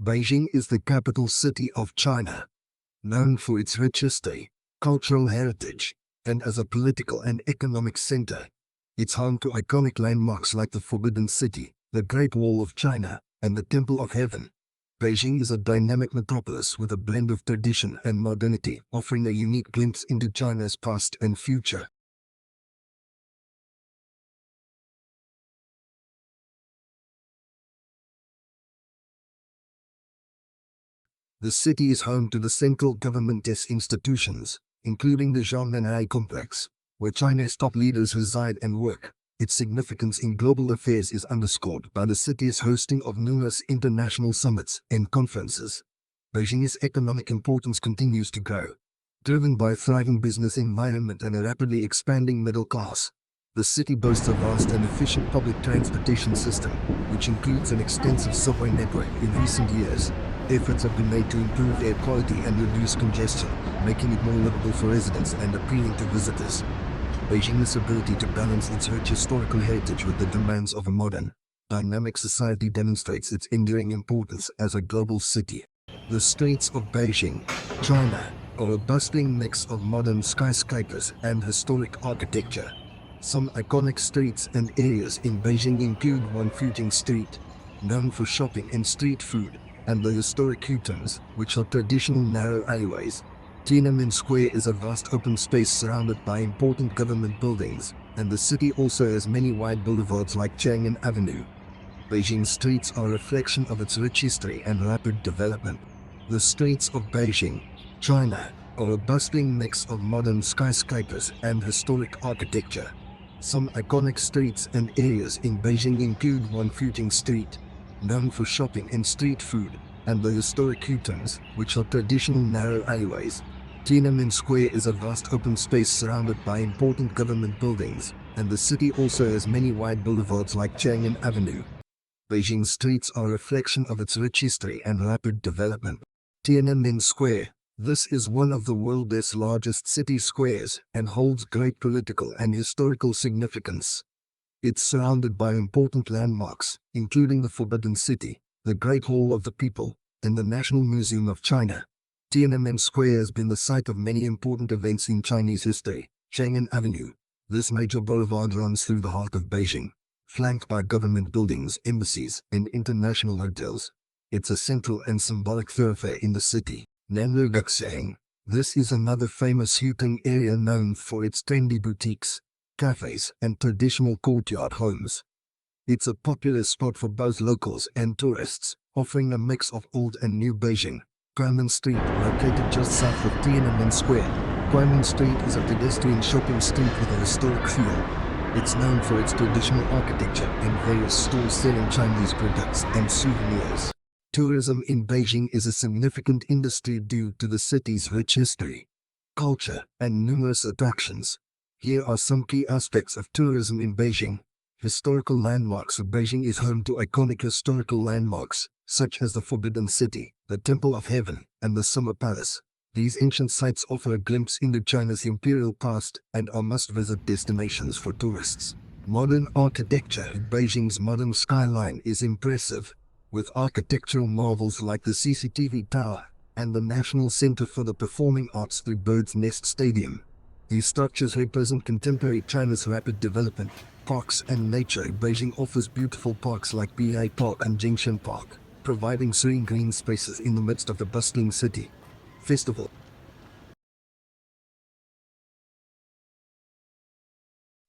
Beijing is the capital city of China, known for its rich history, cultural heritage, and as a political and economic center. It's home to iconic landmarks like the Forbidden City, the Great Wall of China, and the Temple of Heaven. Beijing is a dynamic metropolis with a blend of tradition and modernity, offering a unique glimpse into China's past and future. The city is home to the central government's institutions, including the Zhongnanhai complex, where China's top leaders reside and work. Its significance in global affairs is underscored by the city's hosting of numerous international summits and conferences. Beijing's economic importance continues to grow, driven by a thriving business environment and a rapidly expanding middle class. The city boasts a vast and efficient public transportation system, which includes an extensive subway network. In recent years, efforts have been made to improve air quality and reduce congestion, making it more livable for residents and appealing to visitors. Beijing's ability to balance its rich historical heritage with the demands of a modern, dynamic society demonstrates its enduring importance as a global city. The streets of Beijing, China, are a bustling mix of modern skyscrapers and historic architecture. Some iconic streets and areas in Beijing include Futing Street, known for shopping and street food, and the historic Hutongs, which are traditional narrow alleyways. Tiananmen Square is a vast open space surrounded by important government buildings, and the city also has many wide boulevards like Chang'an Avenue. Beijing's streets are a reflection of its rich history and rapid development. The streets of Beijing, China, are a bustling mix of modern skyscrapers and historic architecture. Some iconic streets and areas in Beijing include Futing Street, known for shopping and street food, and the historic Hutongs, which are traditional narrow alleyways. Tiananmen Square is a vast open space surrounded by important government buildings, and the city also has many wide boulevards like Chang'an Avenue. Beijing's streets are a reflection of its rich history and rapid development. Tiananmen Square. This is one of the world's largest city squares and holds great political and historical significance. It's surrounded by important landmarks, including the Forbidden City, the Great Hall of the People, and the National Museum of China. Tiananmen Square has been the site of many important events in Chinese history. Chang'an Avenue. This major boulevard runs through the heart of Beijing, flanked by government buildings, embassies, and international hotels. It's a central and symbolic thoroughfare in the city. Nanluguxiang. This is another famous Hutong area known for its trendy boutiques, cafes, and traditional courtyard homes. It's a popular spot for both locals and tourists, offering a mix of old and new Beijing. Guamen Street, located just south of Tiananmen Square. Guamen Street is a pedestrian shopping street with a historic feel. It's known for its traditional architecture and various stores selling Chinese products and souvenirs. Tourism in Beijing is a significant industry due to the city's rich history, culture, and numerous attractions. Here are some key aspects of tourism in Beijing. Historical landmarks. Beijing is home to iconic historical landmarks, such as the Forbidden City, the Temple of Heaven, and the Summer Palace. These ancient sites offer a glimpse into China's imperial past and are must-visit destinations for tourists. Modern architecture. Beijing's modern skyline is impressive, with architectural marvels like the CCTV Tower and the National Center for the Performing Arts through Bird's Nest Stadium. These structures represent contemporary China's rapid development. Parks and nature. Beijing offers beautiful parks like Beihai Park and Jingshan Park, providing serene green spaces in the midst of the bustling city. Festival.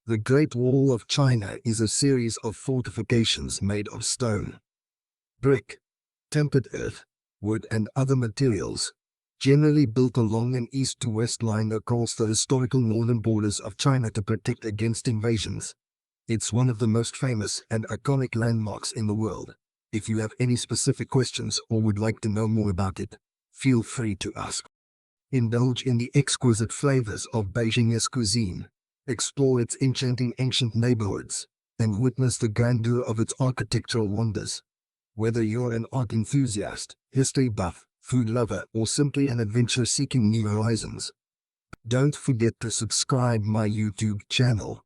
The Great Wall of China is a series of fortifications made of stone, brick, tempered earth, wood, and other materials, generally built along an east to west line across the historical northern borders of China to protect against invasions. It's one of the most famous and iconic landmarks in the world. If you have any specific questions or would like to know more about it, feel free to ask. Indulge in the exquisite flavors of Beijing's cuisine, explore its enchanting ancient neighborhoods, and witness the grandeur of its architectural wonders. Whether you're an art enthusiast, history buff, food lover, or simply an adventure seeking new horizons, don't forget to subscribe my YouTube channel.